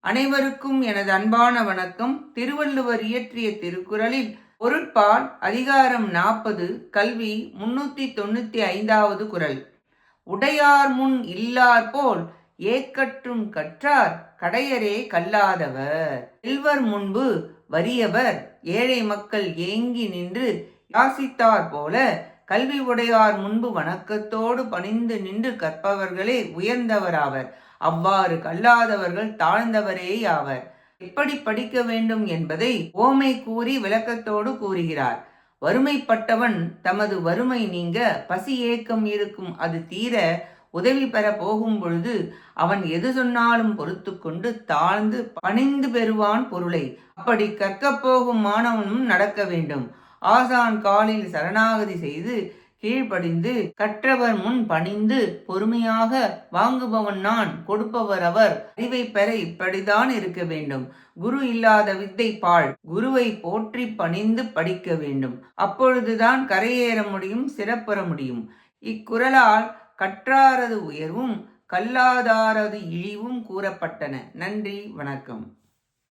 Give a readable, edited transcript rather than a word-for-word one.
அனைவருக்கும் எனது அன்பான வணக்கம். திருவள்ளுவர் இயற்றிய திருக்குறளில் பொருட்பால் அதிகாரம் 40 கல்வி 395வது குறள். உடையார் முன் இல்லார் போல் ஏக்கற்றும் கற்றார் கடையரே கல்லாதவர். செல்வர் முன்பு வறியவர் ஏழை மக்கள் ஏங்கி நின்று யாசித்தார் போல கல்வி உடையார் முன்பு வணக்கத்தோடு பணிந்து நின்று கற்பவர்களே உயர்ந்தவராவர். அவ்வாறு கல்லாதவர்கள் தாழ்ந்தவரேயாவர். எப்படி படிக்க வேண்டும் என்பதை ஓமை கூறி விளக்கத்தோடு கூறுகிறார். வறுமைப்பட்டவன் தமது வறுமை நீங்க பசி ஏக்கம் இருக்கும் அது தீர உதவி பெற போகும் பொழுது அவன் எது சொன்னாலும் பொறுத்து கொண்டு தாழ்ந்து பணிந்து பெறுவான் பொருளை. அப்படி கற்கப் போகும் மாணவனும் நடக்க வேண்டும். ஆசான் காலில் சரணாகதி செய்து கீழ்ப்படிந்து கற்றவர் முன் பணிந்து பொறுமையாக வாங்குபவன் நான், கொடுப்பவர் அவர். அறிவை பெற இப்படித்தான் இருக்க வேண்டும். குரு இல்லாத வித்தை பாழ். குருவை போற்றி பணிந்து படிக்க வேண்டும். அப்பொழுதுதான் கரையேற முடியும், சிறப்புற முடியும். இக்குறளால் கற்றாரது உயர்வும் கல்லாதாரது இழிவும் கூறப்பட்டன. நன்றி, வணக்கம்.